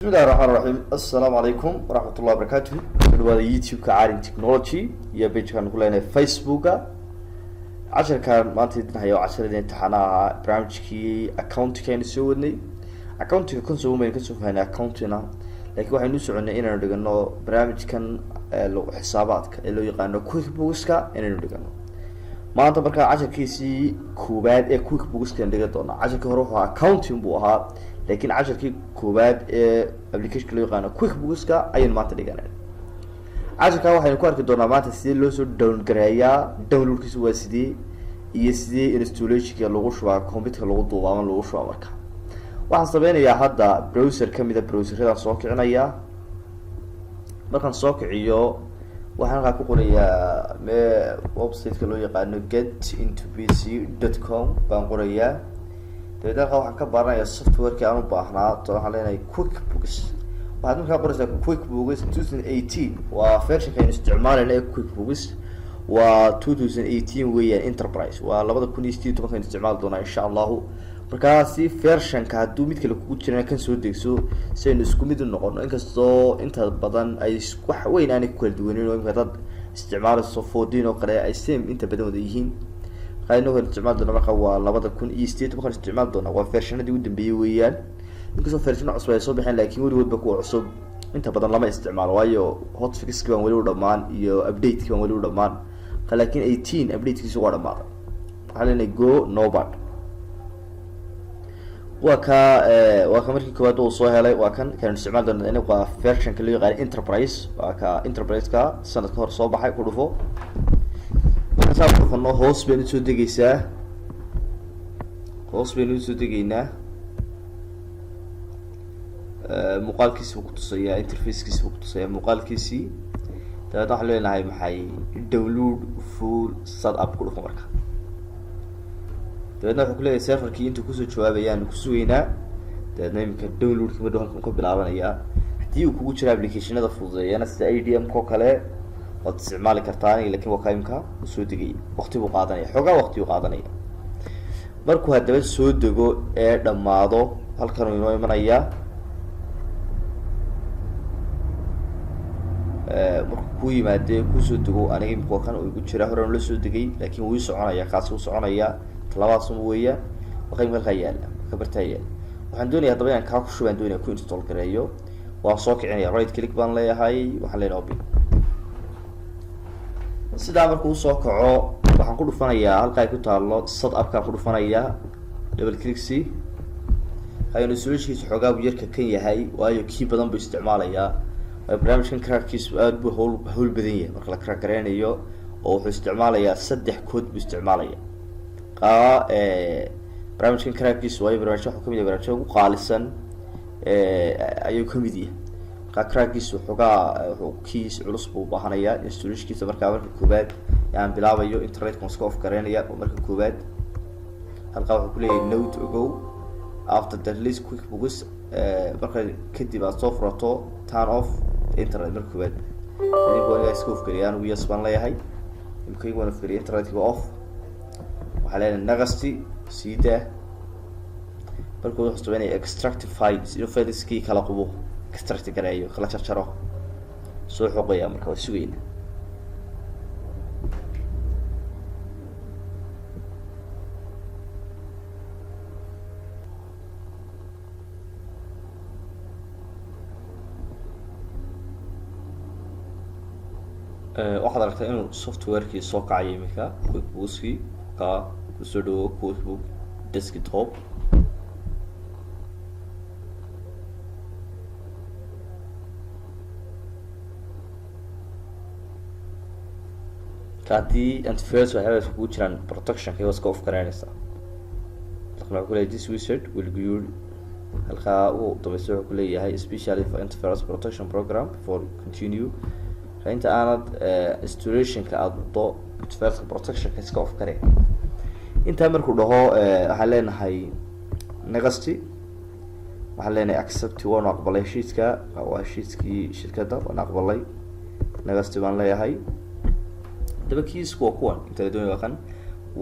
بسم الله الرحمن الرحيم السلام عليكم ورحمة الله وبركاته. هذا يوتيوب كعالم تكنولوجي يا بيج كان كلنا فيسبوك عشر كان ما تدنا هي عشر اللي امتحانها برامج كي أكاونت كان يسووني أكاونت كان سووا من كسوف هنا أكاونتنا لكن واحد نسوا عنا إننا نرجعنا برامج كان لو حسابات اللي يقالنا كويك بوسكا إننا نرجعنا ما أنت بركة عشر كيسي كوباد كويك بوسكا نرجعنا عشر كهروها أكاونت بوها لكن عشر كي كوباد أبليكيشن اللي يقالنا كويك بوسكا أي ما ترجعنا عشر كا واحد نكوارك الدورنامات السيد لوسو داون جرايا داونلود كيسو سيدي يسدي انستوليشن كي لوgu shubaa computer lagu duubo ama lagu shubaa marka waxaan sameeynaya hadda browser kamida browserada soo kicinaya markaan soo kiciyo waxaan ka qorayaa website-ka loo yaqaan getintopc.com baan qorayaa dadka waxaan ka baranaya software-ka aan u baahnaa waxaan leenahay QuickBooks waxaad markaa qoraysaa QuickBooks 2018 waa version-ka aan isticmaalayna QuickBooks waa 2018 weeyaan enterprise waa 2018 kan isticmaal doona insha Allah markaasi version ka haduu mid kale kugu jirana kan soo degso si aynu isku mid u noqono inkastoo inta badan ay wax weyn aan ku kala duwaneyn oo imka dad isticmaalayso 14 oo kale ay same inta badan wada yihiin qayno kan isticmaal doona marka waa 2018 kan isticmaal doona waa versionadii ugu dambeeyay weeyaan inkastoo version cusub ay soo bixin laakiin wali wadba ku cusub inta badan lama isticmaalo waayo hotfix kan wali u dhamaan iyo update kan wali u dhamaan لكن 18 update kiisu waa dhamaaday waxaan go nobad waa ka markii koowaad uu soo helay waa kan isticmaal doona inuu waa version kale yaqaan enterprise waa ka enterprise ka sanadka hor soo baxay ku dhufo marka ku dhufno hoos been soo degaysaa muuqaalkiisa ku tusaya interface-kiisa ku tusaya muuqaalkiisa dadna waxa leenahay maxay download full setup ku dhufo marka dadna waxa kaleeyahay serverkii inta ku soo jawaabayaan ku sugeynaa dadna imka download kama doonka ku bilaabanaya hadii uu kugu jira application-ada fududeeyana sida IDM ko kale waad isticmaali kartaa laakiin waa kaymka soo degay waqti buu qaadanaya xogaa waqti uu qaadanaya markuu hadaba soo dego ee dhamaado halkan uu inoo imanaya markuu yimaade ku soo dego aniga imka kan uu jira hore la soo degay laakiin wuu soconaya kaas uu soconaya talabaad soo weeyaa waxay markaa yaala ka bartaya waxaan doonayaa hadaba inaan ka ku shubaan doonayaa ku install gareeyo waan soo kicinaya right click baan leeyahay waxaan leenahay open sidaa markuu soo kaco waxaan ku dhufanayaa halka ay ku taalo setup ka ku dhufanayaa double click si ayuu solution-kiisa xogaa u yarka kan yahay waayo kii badan buu isticmaalayaa barnaamijkan crackkiisu aad buu hawl badan yahay marka la crack gareynayo oo wuxuu isticmaalayaa 3 code buu isticmaalaya barnaamijkan crackkiisu waa barnaamij waxa kamid ah barnaamijka ugu qaalisan ayuu kamid yahay crackkiisu xogaa keys culus buu baahanayaa installation-kiisa marka koobaad yaan bilaabayo internet console off gareynaya oo marka koobaad halka wuxuu ku leeyahay note ago after the release QuickBooks marka kadib aad soo furato turn off internet marka koobaad inuu iska off gariyaan uu yes baan leeyahay imka igu wana firi internet-ka off waxa leeyahay nagasti sida marka uu xusto inay extract files iyo fileski kala qubo extract gareeyo kala jarjaro soo xoqaya marka waa sugayna waxaad aragtaa inuu software-kii soo kacay imika QuickBooks-kii ka ku soo dhawo QuickBooks desktop kaati antivirus waxay ku jiraan protection kay waska off gareynaysa waxaan ku leeyahay this wizard will give you halka uu dabayso ku leeyahay especially for antivirus protection program for continue inta aanad installation-ka aad wado antivirus protection-ka iska off garee inta markuu dhaho waxaan leenahay nagasti waxaan leenahay accept waan aqbalay sheet-ka waa sheet-kii shirkadda waan aqbalay nagasti baan leeyahay dabakiisku waa kuwan inta doonaya kan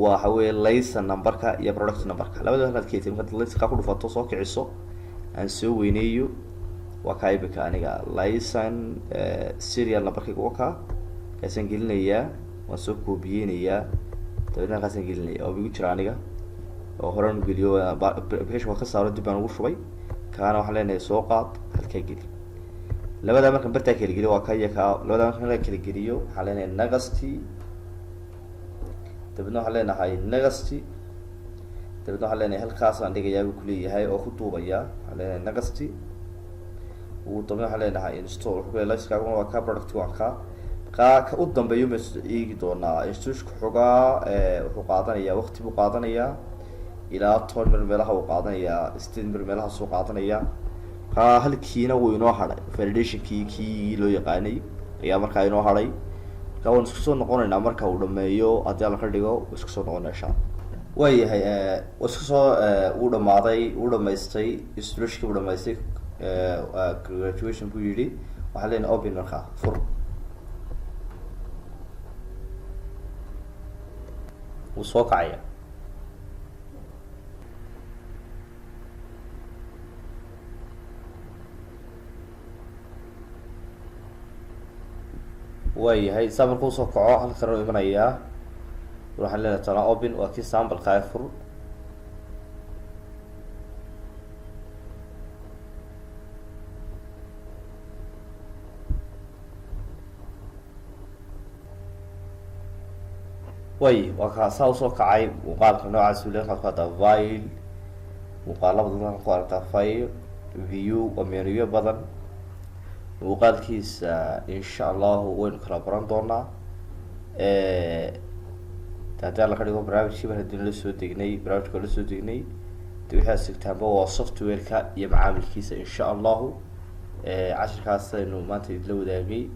waxa weeye license number-ka iyo product number-ka labada halkaad ka yeetay marka license-ka ku dhufato soo kiciso aan soo weyneeyo وكايبك أنا لايسن سيريال نبرك وكا كاسن قلنا وسوكو بينيا تبينا كاسن قلنا أو بيجي ترانيكا أو هران قليو بيش وقت صار دبان وشوي كانوا حلنا سوقات هالكجيل لما دام كان برتا كيلجيل وكايا كا لما دام كان كيلجيليو حلنا نغستي تبينا حلنا هاي نغستي تبينا حلنا هالخاص عندك يا بكلي هاي أو خطوبة يا حلنا نغستي وطبعا حلنا هاي انستول حبي لا يسكعون وكا برودكت وكا ka u dambeeyo mes eegi doonaa institution xoga wuxuu qaadanaya waqti buu qaadanaya ilaa 10 meelaha uu qaadanaya 6 meelaha soo qaadanaya halkiina wuu inoo haday validation kii loo yaqaanay ayaa markaa inoo haday waan isku soo noqonaynaa marka uu dhameeyo hadii la ka dhigo isku soo noqonayshaa waayahay isku soo uu dhameystay institution uu dhameystay graduation buu yiri waxa leen open markaa fur وسوق عيا وي هاي سامبل كو سوق عو هل كرو ايمانيا وراح لنا ترى اوبن واكي سامبل قافر وي وكاسا وسوق كعي وقال نوع سولين خاطر فايل وقال بدنا نقرا فايل فيو وميريو بدن وقال كيس ان شاء الله وين كلا برندونا تاتا لا كدغو برنامج شبه الدنيا لسو دغني برنامج كله سو دغني توحا سكتامبا وا سوفت ويركا iyo macaamilkiisa in sha Allah عشركاس انه ما تدلو وداغي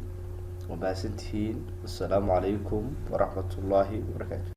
وباسنتين السلام عليكم ورحمة الله وبركاته.